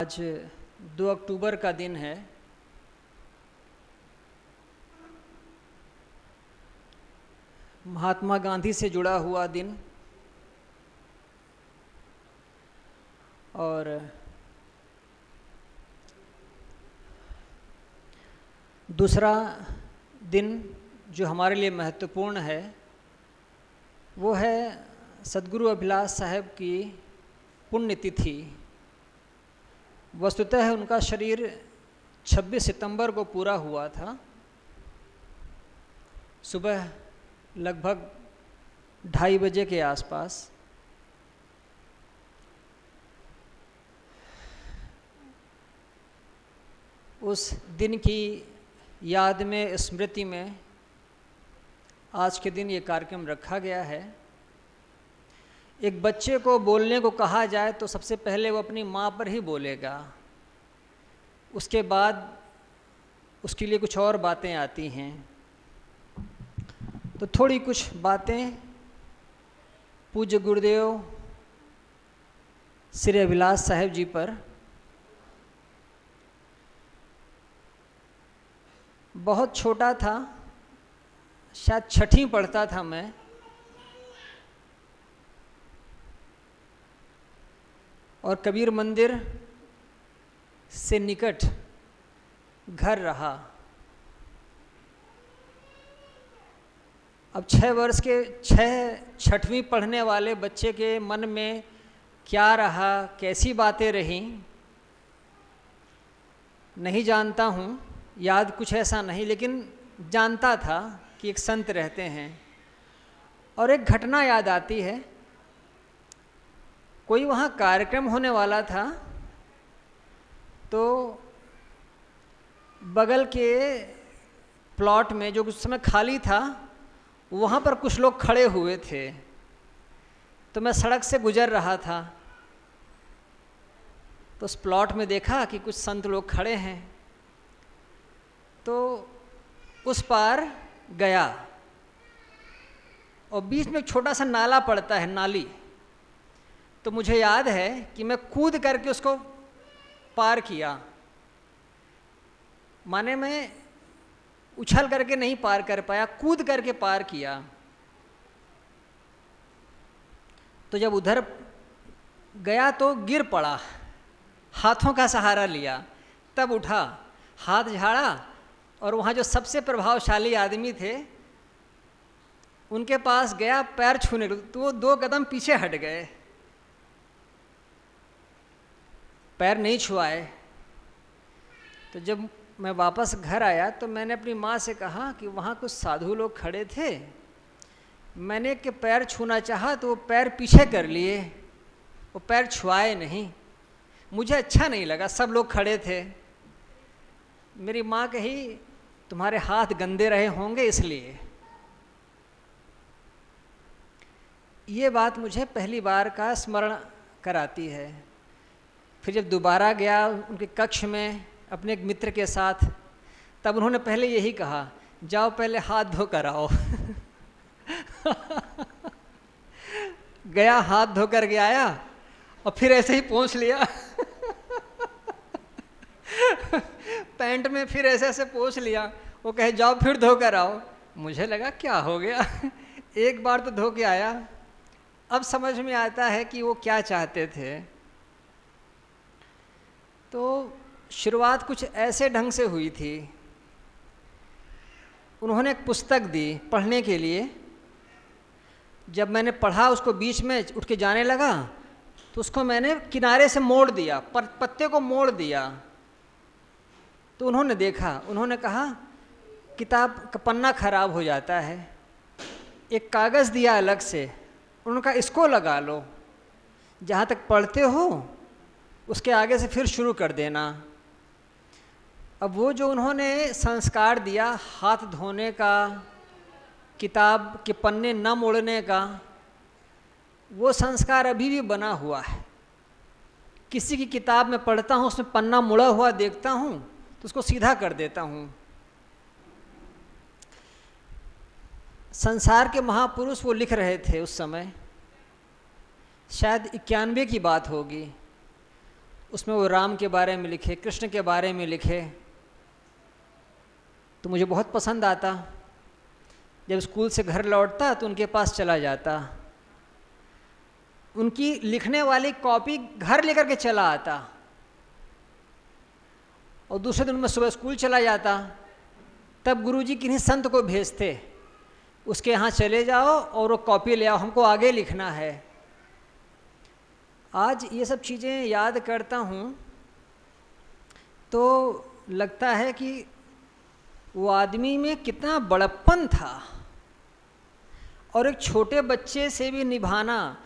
आज 2 अक्टूबर का दिन है। महात्मा गांधी से जुड़ा हुआ दिन और दूसरा दिन जो हमारे लिए महत्वपूर्ण है वो है सद्गुरु अभिलाष साहब की पुण्यतिथि। वस्तुतः उनका शरीर 26 सितंबर को पूरा हुआ था। सुबह लगभग 2:30 बजे के आसपास उस दिन की याद में, स्मृति में आज के दिन ये कार्यक्रम रखा गया है। एक बच्चे को बोलने को कहा जाए तो सबसे पहले वो अपनी माँ पर ही बोलेगा, उसके बाद उसके लिए कुछ और बातें आती हैं। तो थोड़ी कुछ बातें पूज्य गुरुदेव श्री अभिलाष साहब जी पर। बहुत छोटा था, शायद 6वीं पढ़ता था मैं। और कबीर मंदिर से निकट घर रहा। अब 6 वर्ष के 6वीं पढ़ने वाले बच्चे के मन में क्या रहा, कैसी बातें रहीं, नहीं जानता हूँ। याद कुछ ऐसा नहीं, लेकिन जानता था कि एक संत रहते हैं। और एक घटना याद आती है। कोई वहाँ कार्यक्रम होने वाला था, तो बगल के प्लॉट में जो उस समय खाली था, वहाँ पर कुछ लोग खड़े हुए थे। तो मैं सड़क से गुजर रहा था, तो उस प्लॉट में देखा कि कुछ संत लोग खड़े हैं। तो उस पार गया और बीच में एक छोटा सा नाला पड़ता है, नाली। तो मुझे याद है कि मैं कूद करके उसको पार किया। माने मैं उछल करके नहीं पार कर पाया, कूद करके पार किया। तो जब उधर गया तो गिर पड़ा, हाथों का सहारा लिया, तब उठा, हाथ झाड़ा और वहाँ जो सबसे प्रभावशाली आदमी थे उनके पास गया पैर छूने, तो वो 2 कदम पीछे हट गए, पैर नहीं छुआए। तो जब मैं वापस घर आया तो मैंने अपनी माँ से कहा कि वहाँ कुछ साधु लोग खड़े थे, मैंने कि पैर छूना चाहा तो वो पैर पीछे कर लिए, वो पैर छुआए नहीं। मुझे अच्छा नहीं लगा, सब लोग खड़े थे। मेरी माँ कही तुम्हारे हाथ गंदे रहे होंगे इसलिए। ये बात मुझे पहली बार का स्मरण कराती है। फिर जब दोबारा गया उनके कक्ष में अपने एक मित्र के साथ, तब उन्होंने पहले यही कहा, जाओ पहले हाथ धो कर आओ। गया, हाथ धो कर के आया और फिर ऐसे ही पोंछ लिया। पैंट में फिर ऐसे ऐसे पोंछ लिया। वो कहे जाओ फिर धो कर आओ। मुझे लगा क्या हो गया, एक बार तो धो के आया। अब समझ में आता है कि वो क्या चाहते थे। तो शुरुआत कुछ ऐसे ढंग से हुई थी। उन्होंने एक पुस्तक दी पढ़ने के लिए। जब मैंने पढ़ा, उसको बीच में उठ के जाने लगा, तो उसको मैंने किनारे से मोड़ दिया, पत्ते को मोड़ दिया। तो उन्होंने देखा, उन्होंने कहा किताब का पन्ना खराब हो जाता है। एक कागज़ दिया अलग से, उन्होंने कहा इसको लगा लो, जहाँ तक पढ़ते हो उसके आगे से फिर शुरू कर देना। अब वो जो उन्होंने संस्कार दिया, हाथ धोने का, किताब के पन्ने न मोड़ने का, वो संस्कार अभी भी बना हुआ है। किसी की किताब में पढ़ता हूँ, उसमें पन्ना मुड़ा हुआ देखता हूँ तो उसको सीधा कर देता हूँ। संसार के महापुरुष वो लिख रहे थे उस समय, शायद 91 की बात होगी। उसमें वो राम के बारे में लिखे, कृष्ण के बारे में लिखे, तो मुझे बहुत पसंद आता। जब स्कूल से घर लौटता तो उनके पास चला जाता, उनकी लिखने वाली कॉपी घर लेकर के चला आता, और दूसरे दिन मैं सुबह स्कूल चला जाता। तब गुरुजी किन्हीं संत को भेजते, उसके यहाँ चले जाओ और वो कॉपी ले आओ, हमको आगे लिखना है। आज ये सब चीज़ें याद करता हूँ तो लगता है कि वो आदमी में कितना बड़प्पन था, और एक छोटे बच्चे से भी निभाना,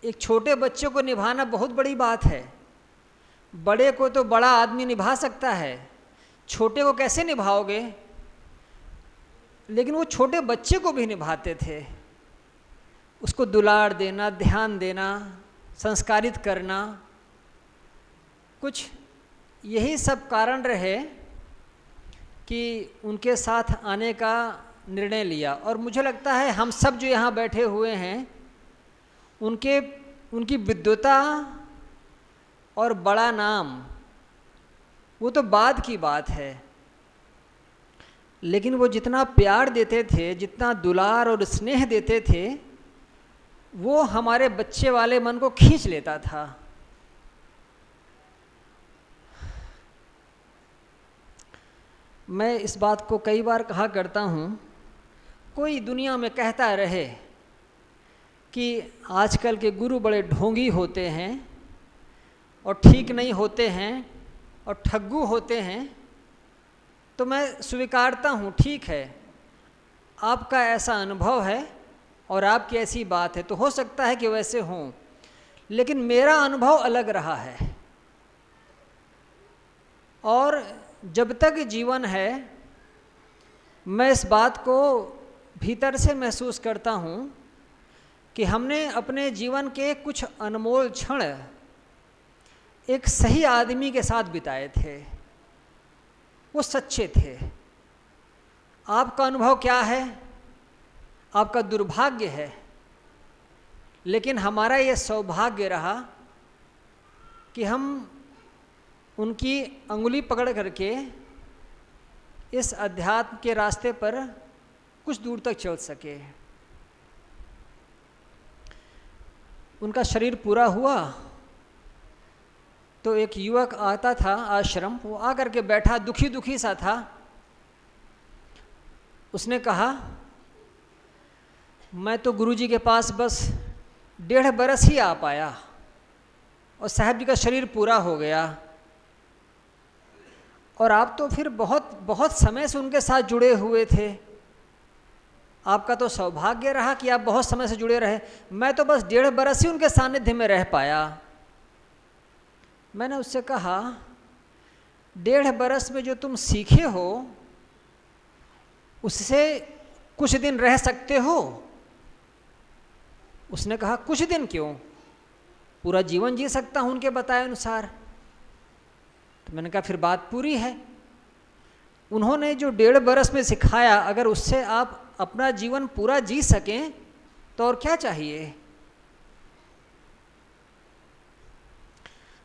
एक छोटे बच्चे को निभाना बहुत बड़ी बात है। बड़े को तो बड़ा आदमी निभा सकता है, छोटे को कैसे निभाओगे? लेकिन वो छोटे बच्चे को भी निभाते थे, उसको दुलार देना, ध्यान देना, संस्कारित करना। कुछ यही सब कारण रहे कि उनके साथ आने का निर्णय लिया। और मुझे लगता है हम सब जो यहाँ बैठे हुए हैं, उनकी विद्वता और बड़ा नाम वो तो बाद की बात है, लेकिन वो जितना प्यार देते थे, जितना दुलार और स्नेह देते थे, वो हमारे बच्चे वाले मन को खींच लेता था। मैं इस बात को कई बार कहा करता हूँ, कोई दुनिया में कहता रहे कि आजकल के गुरु बड़े ढोंगी होते हैं और ठीक नहीं होते हैं और ठग्गू होते हैं, तो मैं स्वीकारता हूँ, ठीक है, आपका ऐसा अनुभव है और आपकी ऐसी बात है, तो हो सकता है कि वैसे हों, लेकिन मेरा अनुभव अलग रहा है। और जब तक जीवन है, मैं इस बात को भीतर से महसूस करता हूँ कि हमने अपने जीवन के कुछ अनमोल क्षण एक सही आदमी के साथ बिताए थे, वो सच्चे थे। आपका अनुभव क्या है? आपका दुर्भाग्य है, लेकिन हमारा ये सौभाग्य रहा कि हम उनकी अंगुली पकड़ करके इस अध्यात्म के रास्ते पर कुछ दूर तक चल सके। उनका शरीर पूरा हुआ तो एक युवक आता था आश्रम, वो आकर के बैठा, दुखी दुखी सा था। उसने कहा, मैं तो गुरुजी के पास बस 1.5 बरस ही आ पाया और साहब जी का शरीर पूरा हो गया, और आप तो फिर बहुत बहुत समय से उनके साथ जुड़े हुए थे। आपका तो सौभाग्य रहा कि आप बहुत समय से जुड़े रहे, मैं तो बस 1.5 बरस ही उनके सानिध्य में रह पाया। मैंने उससे कहा, 1.5 बरस में जो तुम सीखे हो उससे कुछ दिन रह सकते हो? उसने कहा, कुछ दिन क्यों, पूरा जीवन जी सकता हूं उनके बताए अनुसार। तो मैंने कहा, फिर बात पूरी है। उन्होंने जो 1.5 बरस में सिखाया, अगर उससे आप अपना जीवन पूरा जी सकें तो और क्या चाहिए।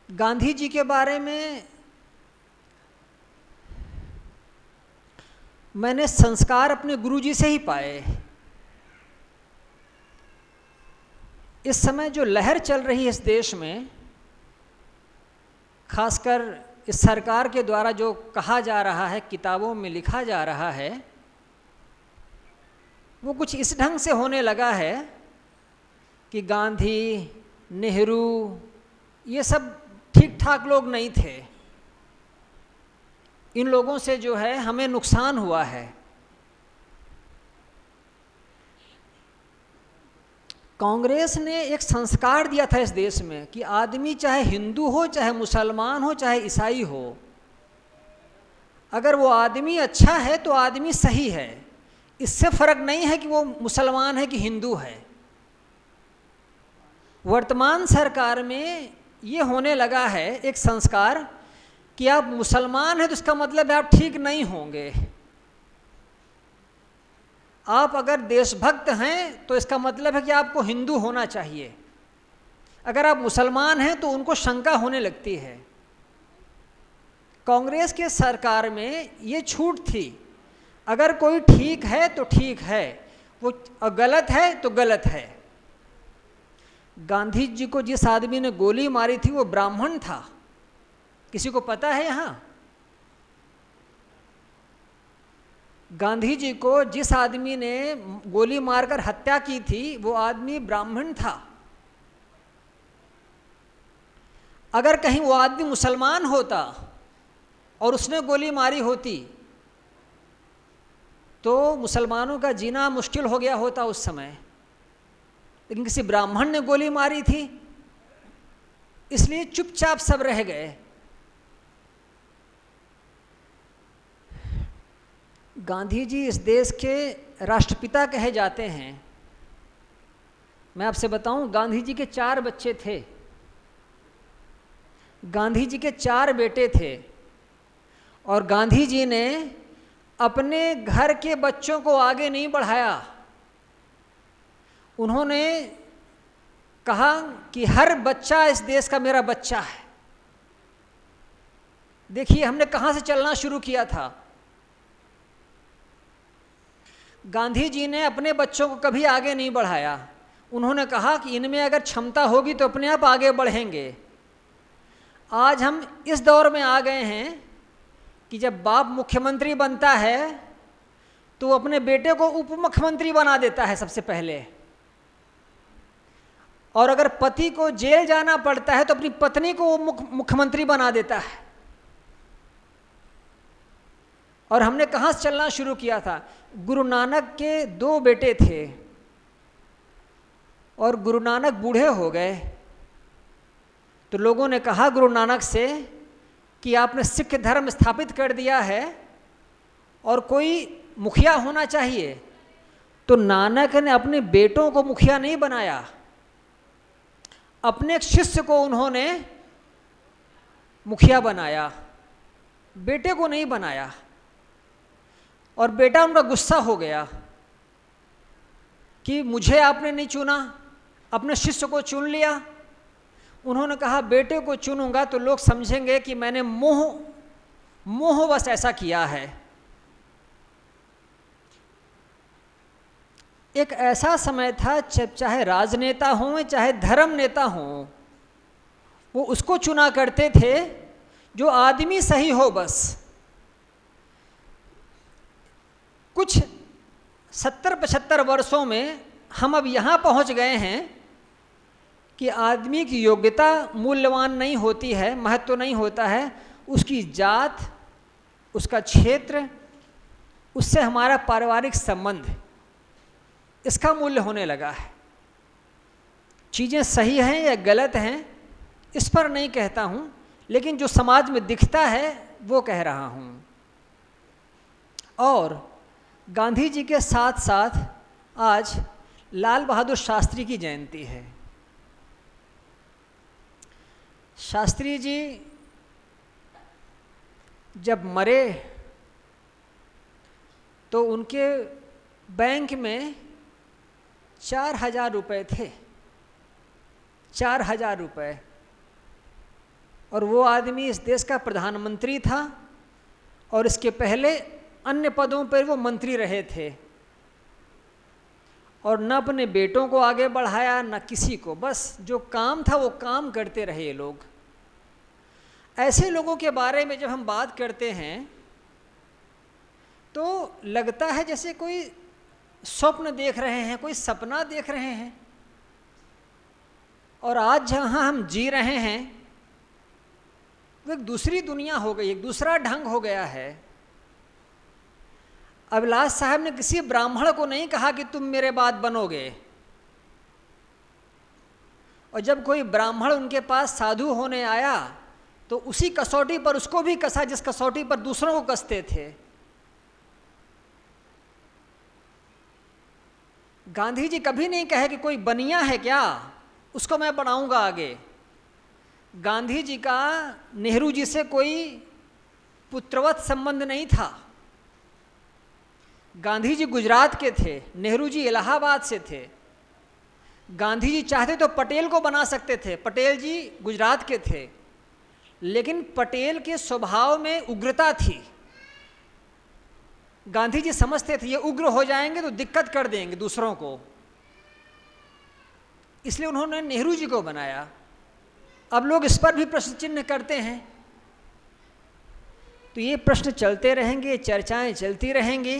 गांधी जी के बारे में मैंने संस्कार अपने गुरुजी से ही पाए। इस समय जो लहर चल रही है इस देश में, खासकर इस सरकार के द्वारा जो कहा जा रहा है, किताबों में लिखा जा रहा है, वो कुछ इस ढंग से होने लगा है कि गांधी, नेहरू ये सब ठीक ठाक लोग नहीं थे। इन लोगों से जो है हमें नुकसान हुआ है। कांग्रेस ने एक संस्कार दिया था इस देश में कि आदमी चाहे हिंदू हो, चाहे मुसलमान हो, चाहे ईसाई हो, अगर वो आदमी अच्छा है तो आदमी सही है। इससे फर्क नहीं है कि वो मुसलमान है कि हिंदू है। वर्तमान सरकार में ये होने लगा है एक संस्कार कि आप मुसलमान हैं तो इसका मतलब है आप ठीक नहीं होंगे, आप अगर देशभक्त हैं तो इसका मतलब है कि आपको हिंदू होना चाहिए। अगर आप मुसलमान हैं तो उनको शंका होने लगती है कांग्रेस के सरकार में ये छूट थी, अगर कोई ठीक है तो ठीक है, वो गलत है तो गलत है। गांधी जी को जिस आदमी ने गोली मारी थी वो ब्राह्मण था, किसी को पता है यहाँ? गांधी जी को जिस आदमी ने गोली मारकर हत्या की थी वो आदमी ब्राह्मण था। अगर कहीं वो आदमी मुसलमान होता और उसने गोली मारी होती तो मुसलमानों का जीना मुश्किल हो गया होता उस समय, लेकिन किसी ब्राह्मण ने गोली मारी थी, इसलिए चुपचाप सब रह गए। गांधी जी इस देश के राष्ट्रपिता कहे जाते हैं। मैं आपसे बताऊं, गांधी जी के 4 बच्चे थे, गांधी जी के 4 बेटे थे, और गांधी जी ने अपने घर के बच्चों को आगे नहीं बढ़ाया। उन्होंने कहा कि हर बच्चा इस देश का मेरा बच्चा है। देखिए हमने कहाँ से चलना शुरू किया था। गांधी जी ने अपने बच्चों को कभी आगे नहीं बढ़ाया। उन्होंने कहा कि इनमें अगर क्षमता होगी तो अपने आप आगे बढ़ेंगे। आज हम इस दौर में आ गए हैं कि जब बाप मुख्यमंत्री बनता है तो वो अपने बेटे को उप मुख्यमंत्री बना देता है सबसे पहले, और अगर पति को जेल जाना पड़ता है तो अपनी पत्नी को वो मुख्यमंत्री बना देता है। और हमने कहाँ से चलना शुरू किया था? गुरु नानक के 2 बेटे थे और गुरु नानक बूढ़े हो गए, तो लोगों ने कहा गुरु नानक से कि आपने सिख धर्म स्थापित कर दिया है और कोई मुखिया होना चाहिए। तो नानक ने अपने बेटों को मुखिया नहीं बनाया, अपने एक शिष्य को उन्होंने मुखिया बनाया, बेटे को नहीं बनाया। और बेटा उनका गुस्सा हो गया कि मुझे आपने नहीं चुना, अपने शिष्य को चुन लिया। उन्होंने कहा बेटे को चुनूंगा तो लोग समझेंगे कि मैंने मोहवश ऐसा किया है। एक ऐसा समय था चाहे राजनेता हों चाहे धर्म नेता हों, वो उसको चुना करते थे जो आदमी सही हो। बस कुछ 70-75 वर्षों में हम अब यहाँ पहुँच गए हैं कि आदमी की योग्यता मूल्यवान नहीं होती है, महत्व नहीं होता है, उसकी जात, उसका क्षेत्र, उससे हमारा पारिवारिक संबंध, इसका मूल्य होने लगा है। चीज़ें सही हैं या गलत हैं इस पर नहीं कहता हूँ, लेकिन जो समाज में दिखता है वो कह रहा हूँ। और गांधी जी के साथ साथ आज लाल बहादुर शास्त्री की जयंती है। शास्त्री जी जब मरे तो उनके बैंक में 4,000 रुपये थे, 4,000 रुपये, और वो आदमी इस देश का प्रधानमंत्री था और इसके पहले अन्य पदों पर वो मंत्री रहे थे, और न अपने बेटों को आगे बढ़ाया न किसी को, बस जो काम था वो काम करते रहे ये लोग। ऐसे लोगों के बारे में जब हम बात करते हैं तो लगता है जैसे कोई स्वप्न देख रहे हैं, कोई सपना देख रहे हैं। और आज जहाँ हम जी रहे हैं वो एक दूसरी दुनिया हो गई, एक दूसरा ढंग हो गया है। अभिलाष साहब ने किसी ब्राह्मण को नहीं कहा कि तुम मेरे बाद बनोगे, और जब कोई ब्राह्मण उनके पास साधु होने आया तो उसी कसौटी पर उसको भी कसा जिस कसौटी पर दूसरों को कसते थे। गांधी जी कभी नहीं कहे कि कोई बनिया है क्या उसको मैं बढ़ाऊंगा आगे। गांधी जी का नेहरू जी से कोई पुत्रवत संबंध नहीं था। गांधी जी गुजरात के थे, नेहरू जी इलाहाबाद से थे। गांधी जी चाहते तो पटेल को बना सकते थे, पटेल जी गुजरात के थे, लेकिन पटेल के स्वभाव में उग्रता थी। गांधी जी समझते थे ये उग्र हो जाएंगे तो दिक्कत कर देंगे दूसरों को, इसलिए उन्होंने नेहरू जी को बनाया। अब लोग इस पर भी प्रश्न चिन्ह करते हैं, तो ये प्रश्न चलते रहेंगे, चर्चाएं चलती रहेंगी।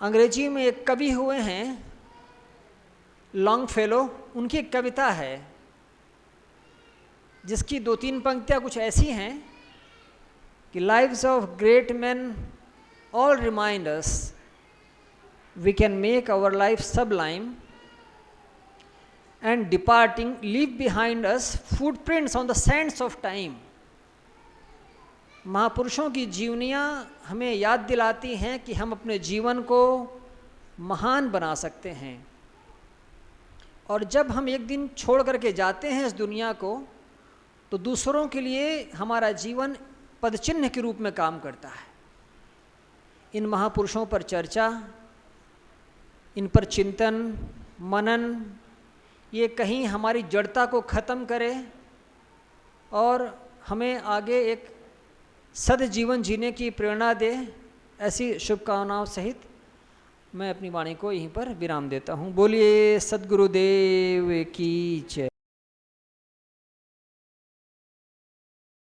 अंग्रेजी में एक कवि हुए हैं लॉन्गफेलो, उनकी एक कविता है जिसकी 2-3 पंक्तियां कुछ ऐसी हैं कि lives of great man all remind us we can make our life sublime and departing leave behind us footprints on the sands of time. महापुरुषों की जीवनियाँ हमें याद दिलाती हैं कि हम अपने जीवन को महान बना सकते हैं, और जब हम एक दिन छोड़ करके जाते हैं इस दुनिया को, तो दूसरों के लिए हमारा जीवन पदचिन्ह के रूप में काम करता है। इन महापुरुषों पर चर्चा, इन पर चिंतन मनन, ये कहीं हमारी जड़ता को ख़त्म करे और हमें आगे एक सद जीवन जीने की प्रेरणा दे। ऐसी शुभकामनाओं सहित मैं अपनी वाणी को यहीं पर विराम देता हूँ। बोलिए सद्गुरुदेव की जय।